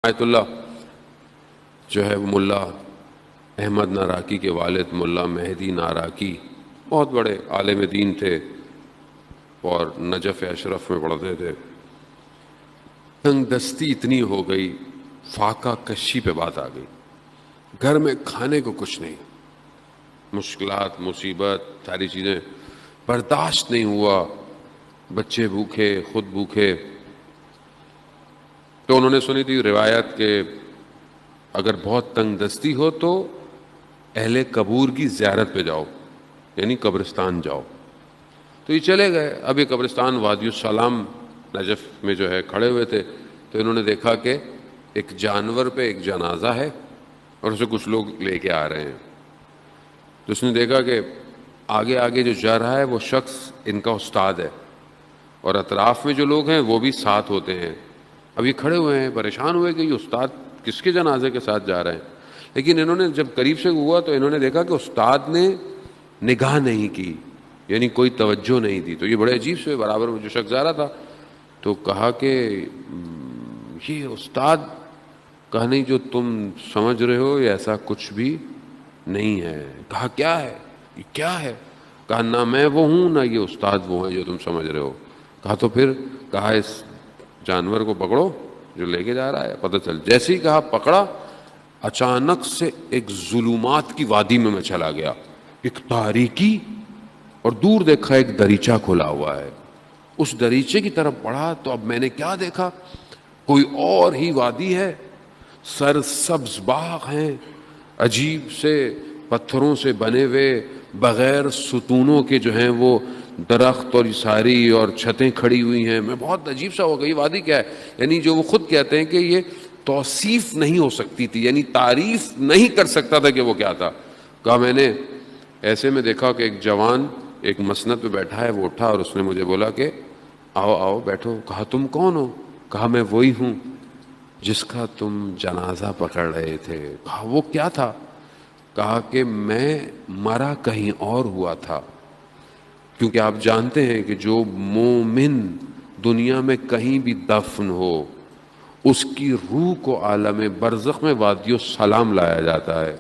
آیت اللہ جو ہے وہ ملا احمد ناراکی کے والد ملا مہدی ناراکی بہت بڑے عالم دین تھے اور نجف اشرف میں پڑھتے تھے. تنگ دستی اتنی ہو گئی، فاقہ کشی پہ بات آ گئی، گھر میں کھانے کو کچھ نہیں، مشکلات مصیبت ساری چیزیں برداشت نہیں ہوا، بچے بھوکے خود بھوکے. تو انہوں نے سنی تھی روایت کہ اگر بہت تنگ دستی ہو تو اہل قبور کی زیارت پہ جاؤ، یعنی قبرستان جاؤ. تو یہ چلے گئے. اب یہ قبرستان وادی السلام نجف میں جو ہے کھڑے ہوئے تھے، تو انہوں نے دیکھا کہ ایک جانور پہ ایک جنازہ ہے اور اسے کچھ لوگ لے کے آ رہے ہیں. تو اس نے دیکھا کہ آگے آگے جو جا رہا ہے وہ شخص ان کا استاد ہے اور اطراف میں جو لوگ ہیں وہ بھی ساتھ ہوتے ہیں. اب یہ کھڑے ہوئے ہیں پریشان ہوئے کہ یہ استاد کس کے جنازے کے ساتھ جا رہے ہیں. لیکن انہوں نے جب قریب سے ہوا تو انہوں نے دیکھا کہ استاد نے نگاہ نہیں کی، یعنی کوئی توجہ نہیں دی. تو یہ بڑے عجیب سے برابر میں جو شخص جا رہا تھا تو کہا کہ یہ استاد، کہا نہیں جو تم سمجھ رہے ہو یہ ایسا کچھ بھی نہیں ہے. کہا کیا ہے یہ کیا ہے؟ کہا نہ میں وہ ہوں نہ یہ استاد وہ ہیں جو تم سمجھ رہے ہو. کہا تو پھر؟ کہا اس جانور کو پکڑو جو لے کے جا رہا ہے پتہ چل. جیسے ہی کہا پکڑا، اچانک سے ایک ظلمات کی وادی میں چلا گیا، ایک تاریکی، اور دور دیکھا ایک دریچہ کھلا ہوا ہے. اس دریچے کی طرف بڑھا تو اب میں نے کیا دیکھا، کوئی اور ہی وادی ہے، سرسبز باغ ہیں، عجیب سے پتھروں سے بنے ہوئے بغیر ستونوں کے جو ہیں وہ درخت اور ساری اور چھتیں کھڑی ہوئی ہیں. میں بہت عجیب سا ہو گئی، وادی کیا ہے؟ یعنی جو وہ خود کہتے ہیں کہ یہ توصیف نہیں ہو سکتی تھی، یعنی تعریف نہیں کر سکتا تھا کہ وہ کیا تھا. کہا میں نے ایسے میں دیکھا کہ ایک جوان ایک مسند پہ بیٹھا ہے. وہ اٹھا اور اس نے مجھے بولا کہ آؤ آؤ بیٹھو. کہا تم کون ہو؟ کہا میں وہی ہوں جس کا تم جنازہ پکڑ رہے تھے. کہا وہ کیا تھا؟ کہا کہ میں مرا کہیں اور ہوا تھا، کیونکہ آپ جانتے ہیں کہ جو مومن دنیا میں کہیں بھی دفن ہو اس کی روح کو عالم برزخ میں وادی السلام لایا جاتا ہے.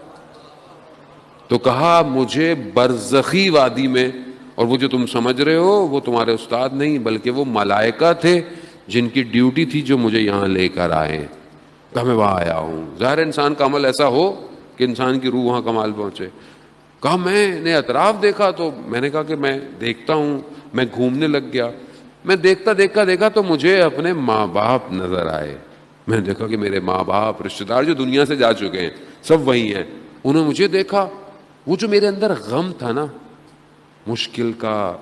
تو کہا مجھے برزخی وادی میں، اور وہ جو تم سمجھ رہے ہو وہ تمہارے استاد نہیں بلکہ وہ ملائکہ تھے جن کی ڈیوٹی تھی جو مجھے یہاں لے کر آئے. کہا میں وہاں آیا ہوں. ظاہر انسان کا عمل ایسا ہو کہ انسان کی روح وہاں کمال پہنچے. کہا میں نے اطراف دیکھا تو میں نے کہا کہ میں دیکھتا ہوں، میں گھومنے لگ گیا. میں دیکھا تو مجھے اپنے ماں باپ نظر آئے. میں نے دیکھا کہ میرے ماں باپ رشتہ دار جو دنیا سے جا چکے ہیں سب وہی ہیں. انہوں نے مجھے دیکھا، وہ جو میرے اندر غم تھا نا، مشکل کا،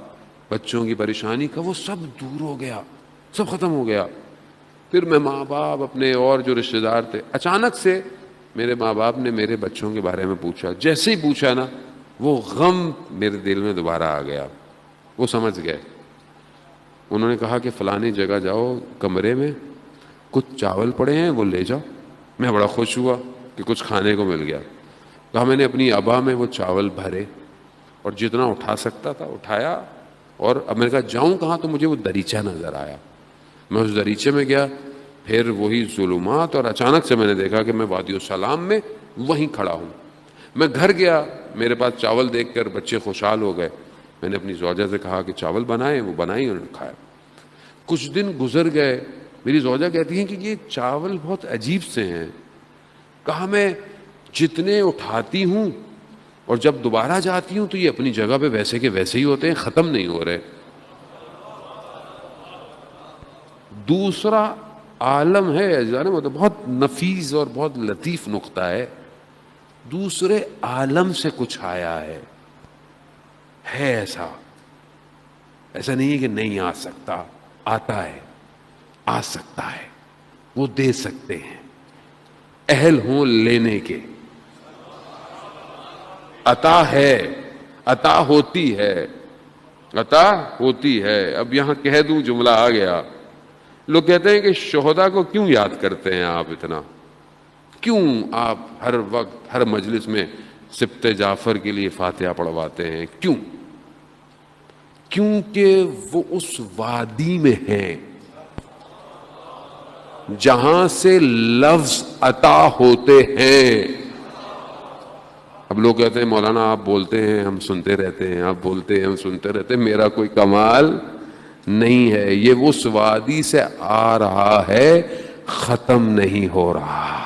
بچوں کی پریشانی کا، وہ سب دور ہو گیا، سب ختم ہو گیا. پھر میں ماں باپ اپنے اور جو رشتہ دار تھے، اچانک سے میرے ماں باپ نے میرے بچوں کے بارے میں پوچھا. جیسے ہی پوچھا نا وہ غم میرے دل میں دوبارہ آ گیا. وہ سمجھ گئے. انہوں نے کہا کہ فلانی جگہ جاؤ، کمرے میں کچھ چاول پڑے ہیں وہ لے جاؤ. میں بڑا خوش ہوا کہ کچھ کھانے کو مل گیا. کہا میں نے اپنی ابا میں وہ چاول بھرے اور جتنا اٹھا سکتا تھا اٹھایا. اور اب میں نے کہا جاؤں کہاں؟ تو مجھے وہ دریچہ نظر آیا. میں اس دریچے میں گیا، پھر وہی ظلمات، اور اچانک سے میں نے دیکھا کہ میں وادی السلام میں وہیں کھڑا ہوں. میں گھر گیا، میرے پاس چاول دیکھ کر بچے خوشحال ہو گئے. میں نے اپنی زوجہ سے کہا کہ چاول بنائیں، وہ بنائی، انہوں نے کھایا. کچھ دن گزر گئے. میری زوجہ کہتی ہیں کہ یہ چاول بہت عجیب سے ہیں. کہا میں جتنے اٹھاتی ہوں اور جب دوبارہ جاتی ہوں تو یہ اپنی جگہ پہ ویسے کے ویسے ہی ہوتے ہیں، ختم نہیں ہو رہے. دوسرا عالم ہے، مطلب بہت نفیس اور بہت لطیف نقطہ ہے. دوسرے عالم سے کچھ آیا ہے ایسا نہیں ہے کہ نہیں آ سکتا، آتا ہے، آ سکتا ہے. وہ دے سکتے ہیں، اہل ہوں لینے کے. عطا ہے، عطا ہوتی ہے، عطا ہوتی ہے. اب یہاں کہہ دوں جملہ آ گیا. لوگ کہتے ہیں کہ شہداء کو کیوں یاد کرتے ہیں آپ اتنا؟ کیوں آپ ہر وقت ہر مجلس میں سبط جعفر کے لیے فاتحہ پڑھواتے ہیں؟ کیوں؟ کیونکہ وہ اس وادی میں ہیں. جہاں سے لفظ عطا ہوتے ہیں. اب لوگ کہتے ہیں مولانا آپ بولتے ہیں ہم سنتے رہتے ہیں, آپ بولتے ہیں ہم سنتے رہتے ہیں, میرا کوئی کمال نہیں ہے. یہ اس وادی سے آ رہا ہے, ختم نہیں ہو رہا.